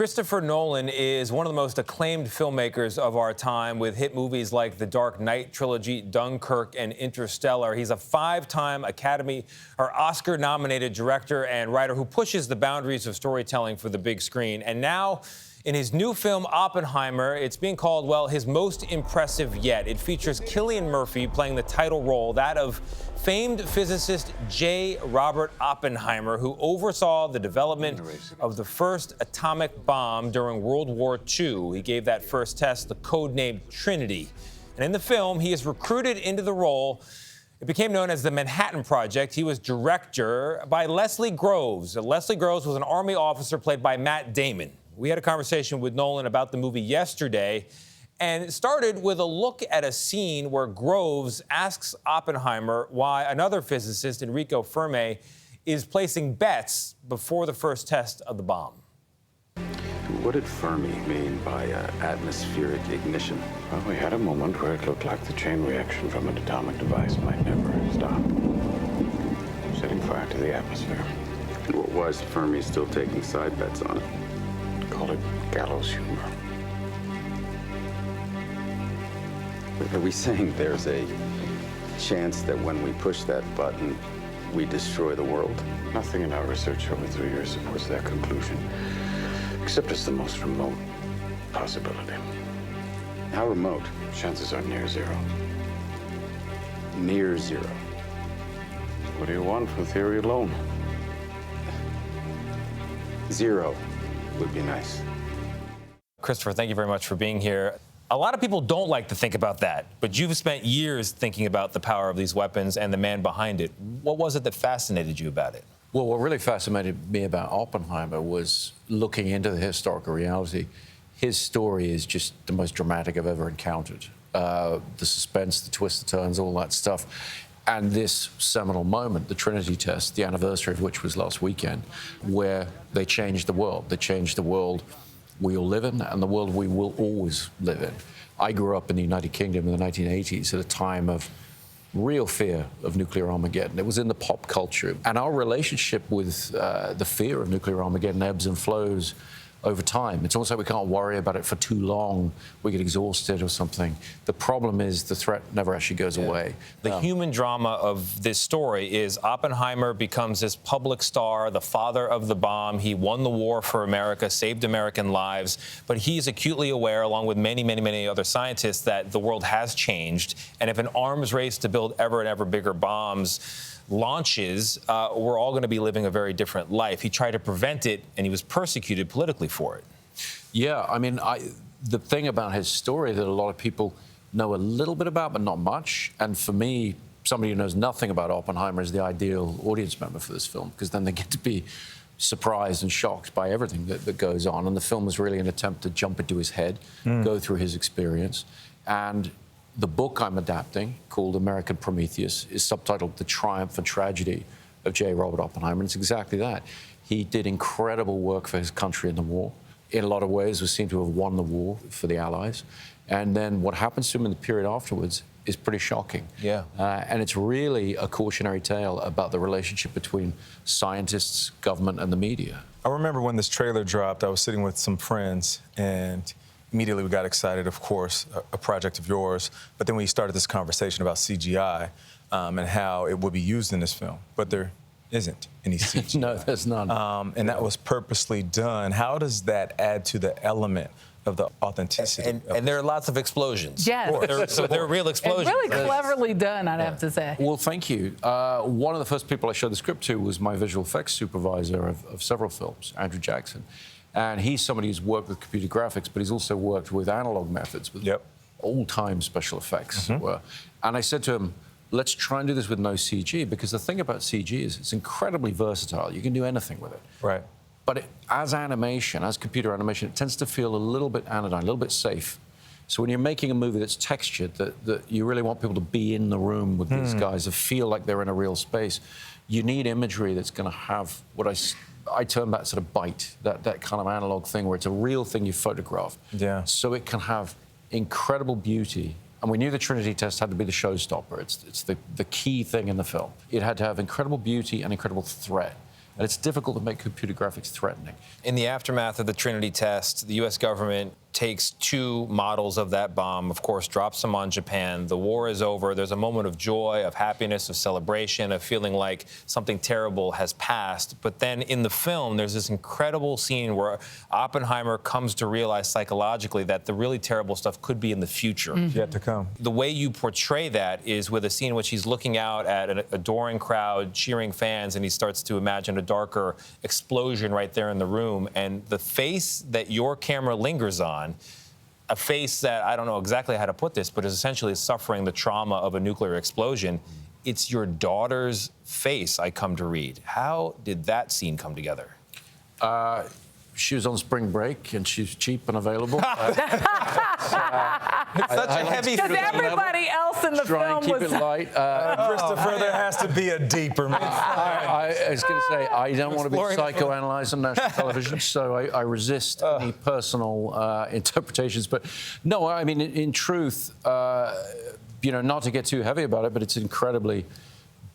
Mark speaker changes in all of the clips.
Speaker 1: Christopher Nolan is one of the most acclaimed filmmakers of our time with hit movies like the Dark Knight trilogy, Dunkirk, and Interstellar. He's a five-time Academy or Oscar-nominated director and writer who pushes the boundaries of storytelling for the big screen. And now, in his new film, Oppenheimer, it's being called, well, his most impressive yet. It features Cillian Murphy playing the title role, that of famed physicist J. Robert Oppenheimer, who oversaw the development of the first atomic bomb during World War II. He gave that first test the codename Trinity. And in the film, he is recruited into the role. It became known as the Manhattan Project. He was director by Leslie Groves. Leslie Groves was an Army officer played by Matt Damon. We had a conversation with Nolan about the movie yesterday, and it started with a look at a scene where Groves asks Oppenheimer why another physicist, Enrico Fermi, is placing bets before the first test of the bomb.
Speaker 2: What did Fermi mean by atmospheric ignition?
Speaker 3: Well, we had a moment where it looked like the chain reaction from an atomic device might never stop, setting fire to the atmosphere.
Speaker 2: Why is Fermi still taking side bets on it?
Speaker 3: Call it gallows humor.
Speaker 2: Are we saying there's a chance that when we push that button, we destroy the world?
Speaker 3: Nothing in our research over 3 years supports that conclusion, except it's the most remote possibility.
Speaker 2: How remote?
Speaker 3: Chances are near zero.
Speaker 2: Near zero.
Speaker 3: What do you want from theory alone?
Speaker 2: Zero would be nice.
Speaker 1: Christopher, thank you very much for being here. A lot of people don't like to think about that, but you've spent years thinking about the power of these weapons and the man behind it. What was it that fascinated you about it?
Speaker 4: Well, what really fascinated me about Oppenheimer was looking into the historical reality. His story is just the most dramatic I've ever encountered. The suspense, the twists, the turns, all that stuff. And this seminal moment, the Trinity test, the anniversary of which was last weekend, where they changed the world. They changed the world we all live in and the world we will always live in. I grew up in the United Kingdom in the 1980s at a time of real fear of nuclear Armageddon. It was in the pop culture. And our relationship with the fear of nuclear Armageddon ebbs and flows over time. It's almost like we can't worry about it for too long. We get exhausted or something. The problem is the threat never actually goes away.
Speaker 1: The human drama of this story is Oppenheimer becomes this public star, the father of the bomb. He won the war for America, saved American lives, but he's acutely aware, along with many, many, many other scientists, that the world has changed. And if an arms race to build ever and ever bigger bombs launches, we're all going to be living a very different life. He tried to prevent it, and he was persecuted politically for it.
Speaker 4: Yeah, I mean, the thing about his story that a lot of people know a little bit about, but not much, and for me, somebody who knows nothing about Oppenheimer is the ideal audience member for this film, because then they get to be surprised and shocked by everything that goes on. And the film is really an attempt to jump into his head, go through his experience, and the book I'm adapting, called American Prometheus, is subtitled The Triumph and Tragedy of J. Robert Oppenheimer, and it's exactly that. He did incredible work for his country in the war. In a lot of ways, was seen to have won the war for the Allies. And then what happens to him in the period afterwards is pretty shocking.
Speaker 1: Yeah.
Speaker 4: And it's really a cautionary tale about the relationship between scientists, government, and the media.
Speaker 5: I remember when this trailer dropped, I was sitting with some friends, and immediately we got excited, of course, a project of yours. But then we started this conversation about CGI and how it would be used in this film. But there isn't any CGI.
Speaker 4: No, there's none.
Speaker 5: And that was purposely done. How does that add to the element of the authenticity?
Speaker 1: And there are lots of explosions.
Speaker 6: Yes.
Speaker 1: So they're real explosions.
Speaker 6: It's really cleverly done, I'd have to say.
Speaker 4: Well, thank you. One of the first people I showed the script to was my visual effects supervisor of several films, Andrew Jackson. And he's somebody who's worked with computer graphics, but he's also worked with analog methods, with old-time special effects. And I said to him, let's try and do this with no CG, because the thing about CG is it's incredibly versatile. You can do anything with it.
Speaker 5: Right.
Speaker 4: But as animation, as computer animation, it tends to feel a little bit anodyne, a little bit safe. So when you're making a movie that's textured, that you really want people to be in the room with these guys, to feel like they're in a real space, you need imagery that's going to have what I term that sort of bite, that kind of analog thing where it's a real thing you photograph.
Speaker 5: Yeah.
Speaker 4: So it can have incredible beauty. And we knew the Trinity test had to be the showstopper. It's the key thing in the film. It had to have incredible beauty and incredible threat. And it's difficult to make computer graphics threatening.
Speaker 1: In the aftermath of the Trinity test, the U.S. government takes 2 models of that bomb, of course, drops them on Japan. The war is over. There's a moment of joy, of happiness, of celebration, of feeling like something terrible has passed. But then in the film, there's this incredible scene where Oppenheimer comes to realize psychologically that the really terrible stuff could be in the future.
Speaker 5: Yet to come.
Speaker 1: The way you portray that is with a scene in which he's looking out at an adoring crowd, cheering fans, and he starts to imagine a darker explosion right there in the room. And the face that your camera lingers on, a face that I don't know exactly how to put this, but is essentially suffering the trauma of a nuclear explosion. It's your daughter's face, I come to read. How did that scene come together?
Speaker 4: She was on spring break and she's cheap and available.
Speaker 1: It's such a heavy
Speaker 6: Because everybody else in the
Speaker 4: Try
Speaker 6: film
Speaker 4: and keep
Speaker 6: was.
Speaker 4: it light.
Speaker 5: Christopher, there has to be a deeper message.
Speaker 4: I was going to say, I don't want to be psychoanalyzed on national television, so I resist any personal interpretations. But no, I mean, in truth, not to get too heavy about it, but it's incredibly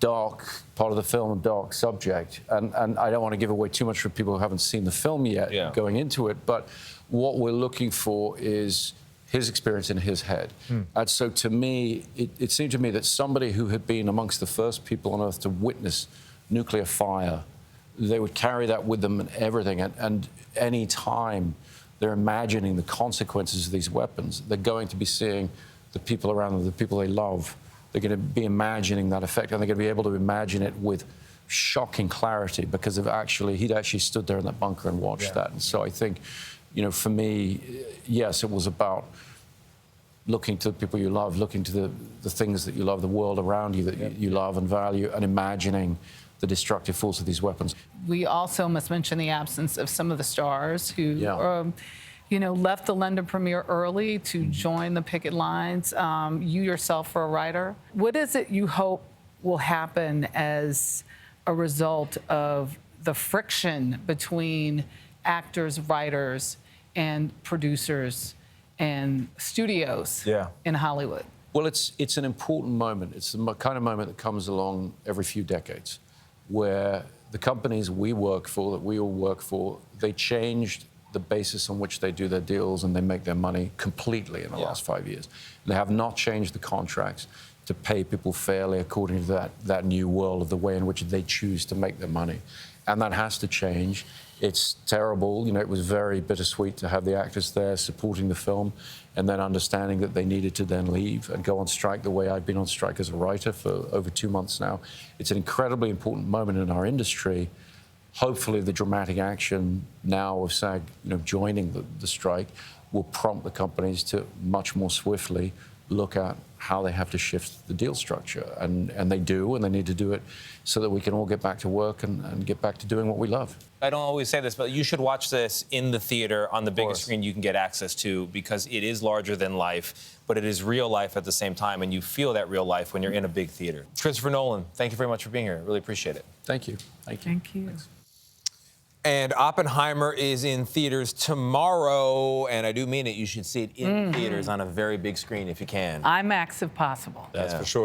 Speaker 4: dark part of the film, a dark subject. And I don't want to give away too much for people who haven't seen the film yet going into it. But what we're looking for is his experience in his head. And so to me, it seemed to me that somebody who had been amongst the first people on Earth to witness nuclear fire, they would carry that with them and everything. And any time they're imagining the consequences of these weapons, they're going to be seeing the people around them, the people they love. They're going to be imagining that effect, and they're going to be able to imagine it with shocking clarity because he'd actually stood there in that bunker and watched that. And so I think, for me, yes, it was about looking to the people you love, looking to the things that you love, the world around you that you love and value, and imagining the destructive force of these weapons.
Speaker 6: We also must mention the absence of some of the stars who, left the London premiere early to join the picket lines. You yourself are a writer. What is it you hope will happen as a result of the friction between actors, writers, and producers and studios in Hollywood?
Speaker 4: Well, it's an important moment. It's the kind of moment that comes along every few decades, where the companies we work for, that we all work for, they changed the basis on which they do their deals and they make their money completely in the last 5 years. They have not changed the contracts to pay people fairly according to that new world of the way in which they choose to make their money. And that has to change. It's terrible. It was very bittersweet to have the actors there supporting the film and then understanding that they needed to then leave and go on strike the way I've been on strike as a writer for over 2 months now. It's an incredibly important moment in our industry. Hopefully the dramatic action now of SAG joining the strike will prompt the companies to much more swiftly look at how they have to shift the deal structure. And they do, and they need to do it so that we can all get back to work and get back to doing what we love.
Speaker 1: I don't always say this, but you should watch this in the theater on the biggest screen you can get access to, because it is larger than life, but it is real life at the same time, and you feel that real life when you're in a big theater. Christopher Nolan, thank you very much for being here. Really appreciate it.
Speaker 4: Thank you. Thank you.
Speaker 6: Thank you.
Speaker 4: Thanks.
Speaker 1: And Oppenheimer is in theaters tomorrow, and I do mean it. You should see it in theaters on a very big screen if you can.
Speaker 6: IMAX if possible.
Speaker 5: That's for sure.